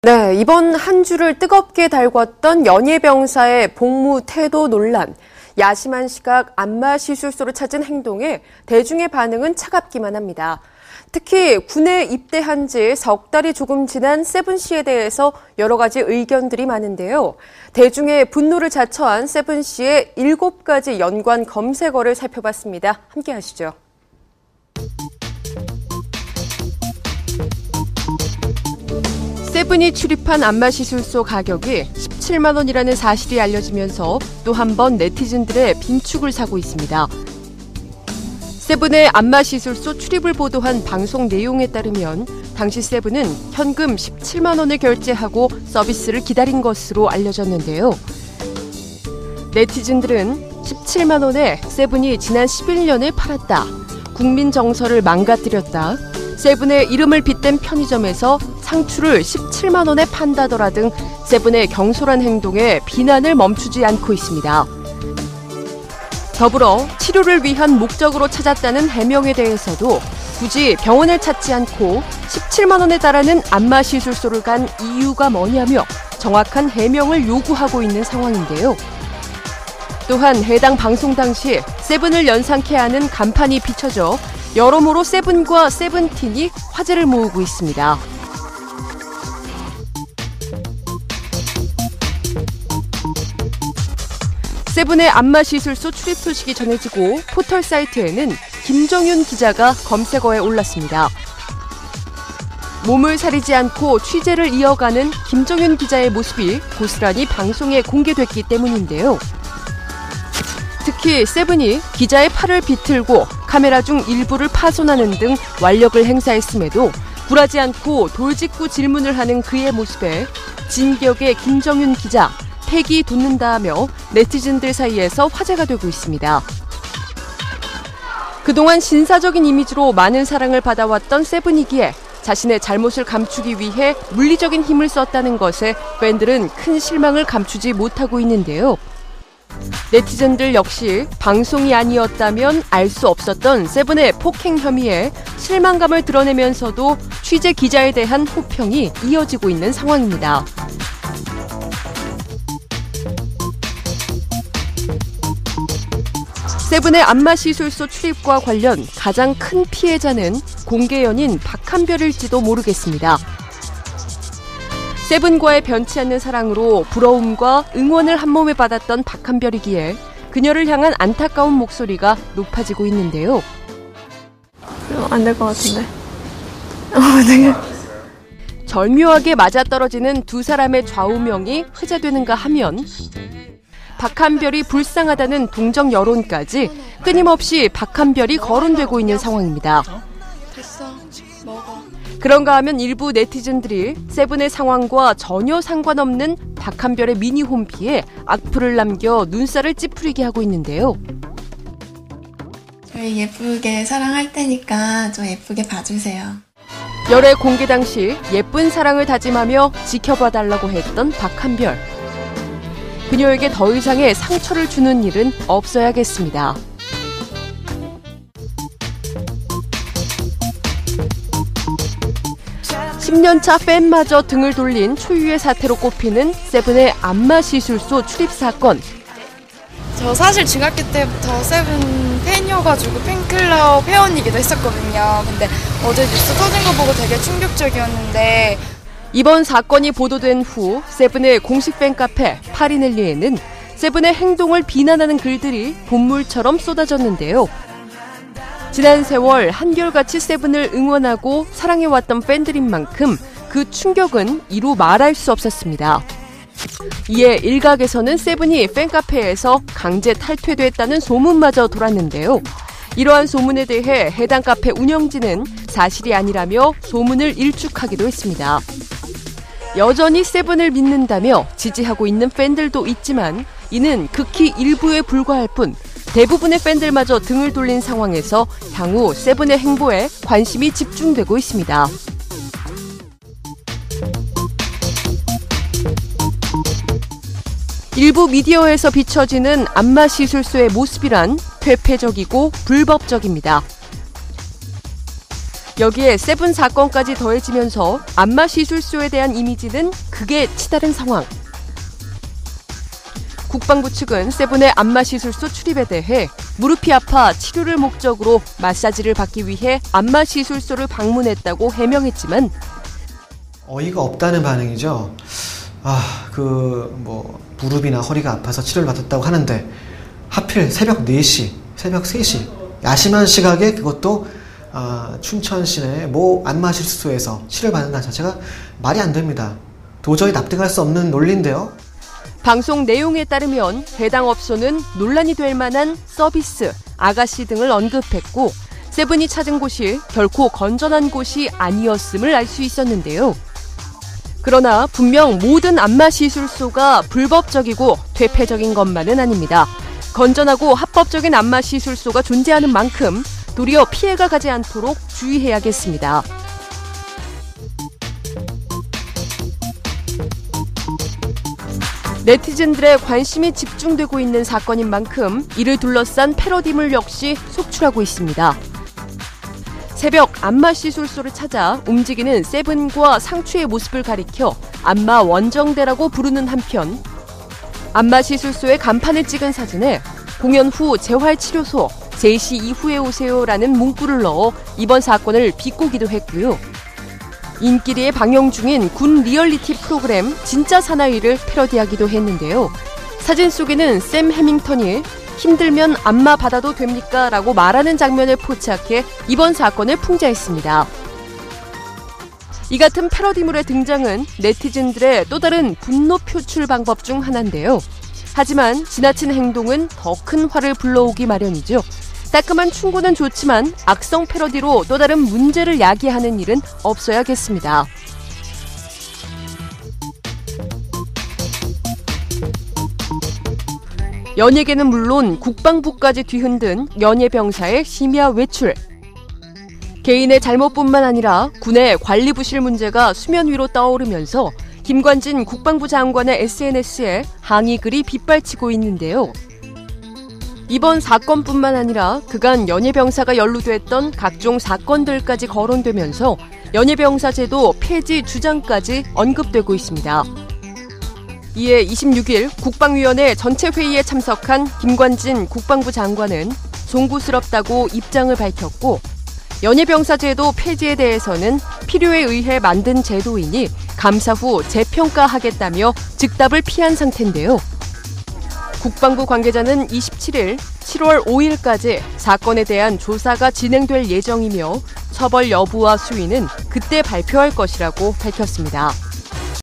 네, 이번 한 주를 뜨겁게 달궜던 연예병사의 복무 태도 논란. 야심한 시각 안마 시술소를 찾은 행동에 대중의 반응은 차갑기만 합니다. 특히 군에 입대한 지 석 달이 조금 지난 세븐씨에 대해서 여러 가지 의견들이 많은데요. 대중의 분노를 자처한 세븐씨의 7가지 연관 검색어를 살펴봤습니다. 함께 하시죠. 세븐이 출입한 안마시술소 가격이 17만 원이라는 사실이 알려지면서 또 한 번 네티즌들의 빈축을 사고 있습니다. 세븐의 안마시술소 출입을 보도한 방송 내용에 따르면 당시 세븐은 현금 17만 원을 결제하고 서비스를 기다린 것으로 알려졌는데요. 네티즌들은 17만 원에 세븐이 지난 11년을 팔았다. 국민 정서를 망가뜨렸다. 세븐의 이름을 빗댄 편의점에서 상추를 17만 원에 판다더라 등 세븐의 경솔한 행동에 비난을 멈추지 않고 있습니다. 더불어 치료를 위한 목적으로 찾았다는 해명에 대해서도 굳이 병원을 찾지 않고 17만 원에 달하는 안마시술소를 간 이유가 뭐냐며 정확한 해명을 요구하고 있는 상황인데요. 또한 해당 방송 당시 세븐을 연상케 하는 간판이 비춰져 여러모로 세븐과 세븐틴이 화제를 모으고 있습니다. 세븐의 안마시술소 출입 소식이 전해지고 포털 사이트에는 김정윤 기자가 검색어에 올랐습니다. 몸을 사리지 않고 취재를 이어가는 김정윤 기자의 모습이 고스란히 방송에 공개됐기 때문인데요. 특히 세븐이 기자의 팔을 비틀고 카메라 중 일부를 파손하는 등 완력을 행사했음에도 굴하지 않고 돌직구 질문을 하는 그의 모습에 진격의 김정윤 기자, 패기 돋는다며 네티즌들 사이에서 화제가 되고 있습니다. 그동안 신사적인 이미지로 많은 사랑을 받아왔던 세븐이기에 자신의 잘못을 감추기 위해 물리적인 힘을 썼다는 것에 팬들은 큰 실망을 감추지 못하고 있는데요. 네티즌들 역시 방송이 아니었다면 알 수 없었던 세븐의 폭행 혐의에 실망감을 드러내면서도 취재 기자에 대한 호평이 이어지고 있는 상황입니다. 세븐의 안마시술소 출입과 관련 가장 큰 피해자는 공개 연인 박한별일지도 모르겠습니다. 세븐과의 변치 않는 사랑으로 부러움과 응원을 한몸에 받았던 박한별이기에 그녀를 향한 안타까운 목소리가 높아지고 있는데요. 안 될 것 같은데. 네. 절묘하게 맞아떨어지는 두 사람의 좌우명이 회자되는가 하면 박한별이 불쌍하다는 동정 여론까지 끊임없이 박한별이 거론되고 있는 상황입니다. 됐어, 먹어. 그런가 하면 일부 네티즌들이 세븐의 상황과 전혀 상관없는 박한별의 미니 홈피에 악플을 남겨 눈살을 찌푸리게 하고 있는데요. 저희 예쁘게 사랑할 테니까 좀 예쁘게 봐주세요. 열애 공개 당시 예쁜 사랑을 다짐하며 지켜봐달라고 했던 박한별. 그녀에게 더 이상의 상처를 주는 일은 없어야겠습니다. (10년차) 팬마저 등을 돌린 초유의 사태로 꼽히는 세븐의 안마시술소 출입 사건. 저 사실 중학교 때부터 세븐 팬이어가지고 팬클럽 회원이기도 했었거든요. 근데 어제 뉴스 터진 거 보고 되게 충격적이었는데 이번 사건이 보도된 후 세븐의 공식 팬카페 파리넬리에는 세븐의 행동을 비난하는 글들이 본물처럼 쏟아졌는데요. 지난 세월 한결같이 세븐을 응원하고 사랑해왔던 팬들인 만큼 그 충격은 이루 말할 수 없었습니다. 이에 일각에서는 세븐이 팬카페에서 강제 탈퇴됐다는 소문마저 돌았는데요. 이러한 소문에 대해 해당 카페 운영진은 사실이 아니라며 소문을 일축하기도 했습니다. 여전히 세븐을 믿는다며 지지하고 있는 팬들도 있지만 이는 극히 일부에 불과할 뿐 대부분의 팬들마저 등을 돌린 상황에서 향후 세븐의 행보에 관심이 집중되고 있습니다. 일부 미디어에서 비춰지는 안마시술소의 모습이란 퇴폐적이고 불법적입니다. 여기에 세븐 사건까지 더해지면서 안마시술소에 대한 이미지는 극에 치달은 상황. 국방부 측은 세븐의 안마시술소 출입에 대해 무릎이 아파 치료를 목적으로 마사지를 받기 위해 안마시술소를 방문했다고 해명했지만 어이가 없다는 반응이죠. 무릎이나 허리가 아파서 치료를 받았다고 하는데 하필 새벽 4시, 새벽 3시 야심한 시각에 그것도 춘천 시내 모 안마시술소에서 치료를 받는다는 자체가 말이 안 됩니다. 도저히 납득할 수 없는 논리인데요. 방송 내용에 따르면 해당 업소는 논란이 될 만한 서비스, 아가씨 등을 언급했고 세븐이 찾은 곳이 결코 건전한 곳이 아니었음을 알 수 있었는데요. 그러나 분명 모든 안마시술소가 불법적이고 퇴폐적인 것만은 아닙니다. 건전하고 합법적인 안마시술소가 존재하는 만큼 도리어 피해가 가지 않도록 주의해야겠습니다. 네티즌들의 관심이 집중되고 있는 사건인 만큼 이를 둘러싼 패러디물 역시 속출하고 있습니다. 새벽 안마시술소를 찾아 움직이는 세븐과 상추의 모습을 가리켜 안마 원정대라고 부르는 한편 안마시술소의 간판을 찍은 사진에 공연 후 재활치료소, 3시 이후에 오세요라는 문구를 넣어 이번 사건을 비꼬기도 했고요. 인기리에 방영 중인 군 리얼리티 프로그램 진짜 사나이를 패러디하기도 했는데요. 사진 속에는 샘 해밍턴이 힘들면 안마 받아도 됩니까? 라고 말하는 장면을 포착해 이번 사건을 풍자했습니다. 이 같은 패러디물의 등장은 네티즌들의 또 다른 분노 표출 방법 중 하나인데요. 하지만 지나친 행동은 더 큰 화를 불러오기 마련이죠. 따끔한 충고는 좋지만 악성 패러디로 또 다른 문제를 야기하는 일은 없어야겠습니다. 연예계는 물론 국방부까지 뒤흔든 연예병사의 심야 외출. 개인의 잘못뿐만 아니라 군의 관리 부실 문제가 수면 위로 떠오르면서 김관진 국방부 장관의 SNS에 항의 글이 빗발치고 있는데요. 이번 사건뿐만 아니라 그간 연예병사가 연루됐던 각종 사건들까지 거론되면서 연예병사제도 폐지 주장까지 언급되고 있습니다. 이에 26일 국방위원회 전체 회의에 참석한 김관진 국방부 장관은 송구스럽다고 입장을 밝혔고 연예병사제도 폐지에 대해서는 필요에 의해 만든 제도이니 감사 후 재평가하겠다며 즉답을 피한 상태인데요. 국방부 관계자는 27일, 7월 5일까지 사건에 대한 조사가 진행될 예정이며 처벌 여부와 수위는 그때 발표할 것이라고 밝혔습니다.